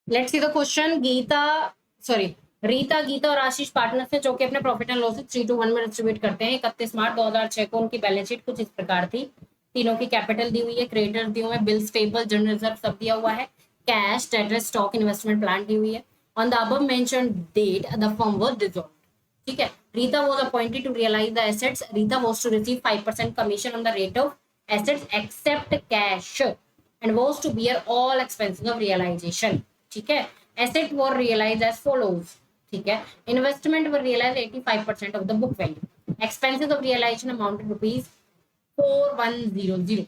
Let's see the question. Rita, Gita और Ashish partners हैं जो कि अपने प्रॉफिट एंड लॉसेस 3-1 में डिस्ट्रीब्यूट करते हैं। 31 मार्च 2006 को उनकी बैलेंस शीट कुछ इस प्रकार थी। तीनों की कैपिटल दी हुई है, क्रेडिटर्स दिए हुए हैं, बिल्स पेबल, जनरल रिजर्व सब दिया हुआ है, cash, debtor, stock, investment plan दी हुई है। On the above mentioned date the firm was dissolved. ठीक है। Rita was appointed to realise the assets. Rita was to receive 5% commission on the rate of assets except cash and was to bear all expenses of realisation. ठीक है। Asset were realise as follows. ठीक है। Investment were realise 85% of the book value. Expenses of realisation amounted rupees 4100.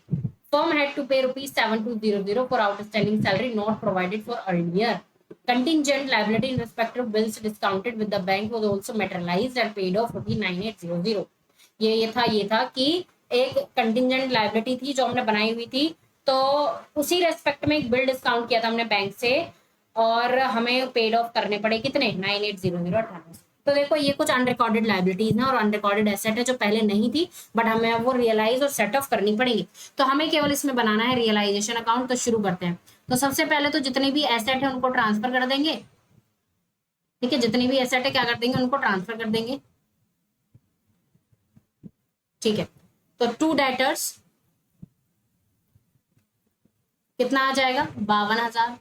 Firm had to pay rupees 7200 for outstanding salary not provided for earlier. Contingent liability in respect of bills discounted with the bank was also materialized and paid off rupees 9800. ये था कि एक contingent liability थी जो हमने बनाई हुई थी, तो उसी रेस्पेक्ट में एक बिल डिस्काउंट किया था हमने बैंक से, और हमें पेड ऑफ करने पड़े कितने, 9800. तो देखो ये कुछ अनरिकॉर्डेड लाइबिलिटीज हैं और अनरिकॉर्डेड एसेट है जो पहले नहीं थी, बट हमें अब वो रियलाइज और सेट ऑफ करनी पड़ेगी। तो हमें केवल इसमें बनाना है रियलाइजेशन अकाउंट। तो शुरू करते हैं। तो सबसे पहले तो जितने भी एसेट है उनको ट्रांसफर कर देंगे। ठीक है। जितनी भी एसेट है क्या कर देंगे, उनको ट्रांसफर कर देंगे। ठीक है। तो 2 डेटर्स कितना आ जाएगा, 52,000।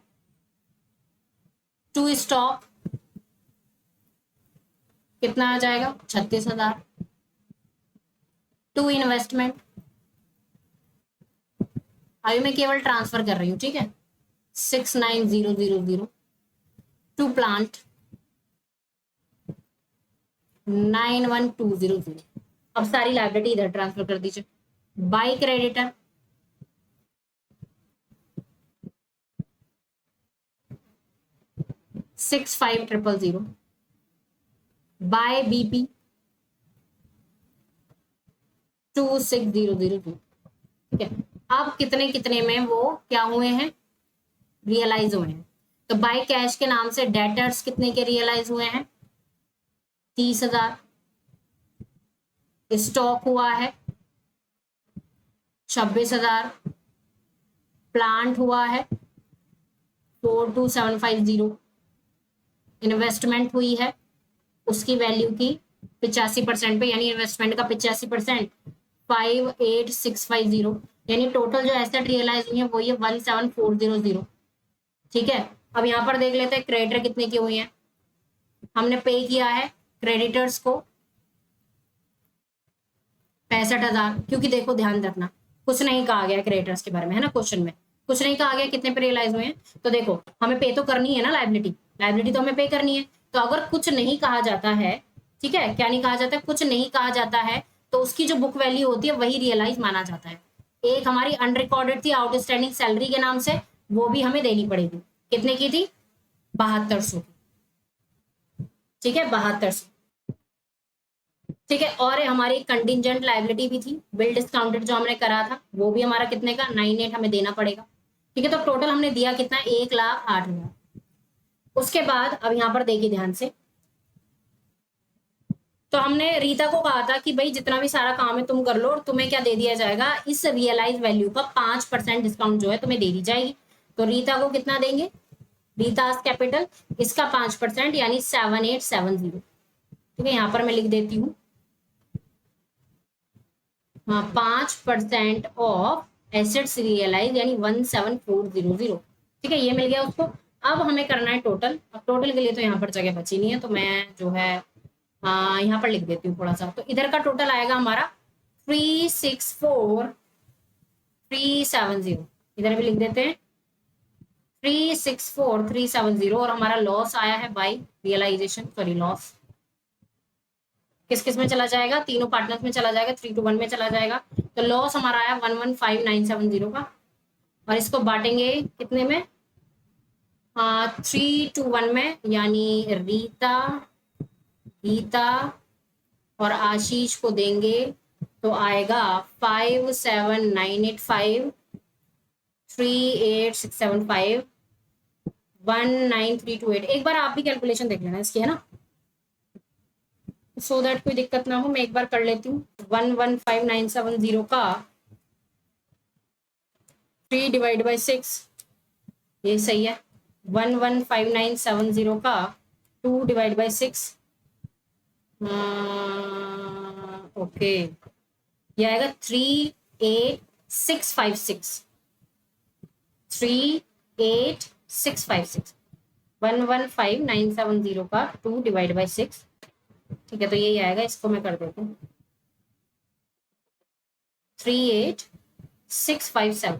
2 स्टॉक कितना आ जाएगा, 36,000। 2 इन्वेस्टमेंट, अभी मैं केवल ट्रांसफर कर रही हूँ। ठीक है। 69,000। 2 प्लांट 91,200। अब सारी लाइबिलिटी इधर ट्रांसफर कर दीजिए। By creditor 65,000। By BP 26,000। ठीक है। अब कितने कितने में वो क्या हुए हैं, रियलाइज हुए हैं। तो बाय कैश के नाम से डेटर्स कितने के रियलाइज हुए हैं, 30,000। स्टॉक हुआ है 26,000। प्लांट हुआ है 42,750। इन्वेस्टमेंट हुई है उसकी वैल्यू की 85% पे, यानी इन्वेस्टमेंट का 85% 58,650। यानी टोटल जो एसेट रियलाइज हुई है वो ये 17,400। ठीक है। अब यहाँ पर देख लेते हैं क्रेडिटर कितने की हुई है। हमने पे किया है क्रेडिटर्स को 65,000, क्योंकि देखो ध्यान रखना कुछ नहीं कहा गया क्रेडिटर्स के बारे में, है ना, क्वेश्चन में कुछ नहीं कहा गया कितने पे रियलाइज हुए हैं। तो देखो हमें पे तो करनी है ना, लाइबिलिटी लाइबिलिटी तो हमें पे करनी है। तो अगर कुछ नहीं कहा जाता है, ठीक है, क्या नहीं कहा जाता है, कुछ नहीं कहा जाता है, तो उसकी जो बुक वैल्यू होती है वही रियलाइज माना जाता है। एक हमारी अनरिकॉर्डेड थी आउटस्टैंडिंग सैलरी के नाम से, वो भी हमें देनी पड़ेगी। कितने की थी, 7200 की। ठीक है, 7200। ठीक है। और हमारी कंटिजेंट लाइबिलिटी भी थी, बिल डिस्काउंटेड जो हमने करा था, वो भी हमारा कितने का, 98 हमें देना पड़ेगा। ठीक है। तो टोटल हमने दिया कितना, 1,08,000। उसके बाद अब यहाँ पर देखिए ध्यान से, तो हमने रीता को कहा था कि भाई जितना भी सारा काम है तुम कर लो और तुम्हें क्या दे दिया जाएगा, इस रियलाइज वैल्यू का 5% डिस्काउंट जो है तुम्हें दे दी जाएगी। तो रीता को कितना देंगे, रीतास कैपिटल, इसका 5% यानी 7870। ठीक है। यहाँ पर मैं लिख देती हूँ, हाँ, 5% ऑफ एसेट्स रियलाइज यानी 17,400। ठीक है, ये मिल गया उसको। अब हमें करना है टोटल। अब टोटल के लिए तो यहाँ पर जगह बची नहीं है, तो मैं जो है यहाँ पर लिख देती हूँ थोड़ा सा। तो इधर का टोटल आएगा हमारा 364,370। इधर भी लिख देते हैं 364,370। और हमारा लॉस आया है बाई रियलाइजेशन, सॉरी लॉस किस किस में चला जाएगा, तीनों पार्टनर्स में चला जाएगा, 3-1 में चला जाएगा। तो लॉस हमारा आया 115970 का, और इसको बांटेंगे कितने में, 3-1 में, यानी रीता, गीता और आशीष को देंगे तो आएगा 57,985, 38,675, 19,328। एक बार आप भी कैलकुलेशन देख लेना इसकी, है ना, सो दैट कोई दिक्कत ना हो। मैं एक बार कर लेती हूँ। 115970 का 3 डिवाइड बाई 6, ये सही है। 115970 का 2 डिवाइड बाई 6, ओके, ये आएगा 38656, 38656, 115970 का 2 डिवाइड बाई 6, ठीक है, तो यही आएगा, इसको मैं कर देती हूँ 38657,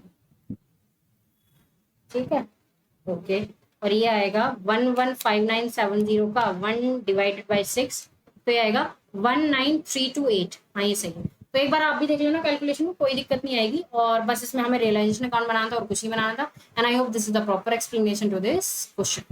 ठीक है, ओके। और ये आएगा 115970 का 1 डिवाइडेड बाई 6, तो ये आएगा 19328, हाँ ये सही है। तो एक बार आप भी देख लेना कैलकुलेशन में, कोई दिक्कत नहीं आएगी, और बस इसमें हमें रियलाइजेशन अकाउंट बनाना था और कुछ नहीं बनाना था। And I hope this is the proper explanation to this question.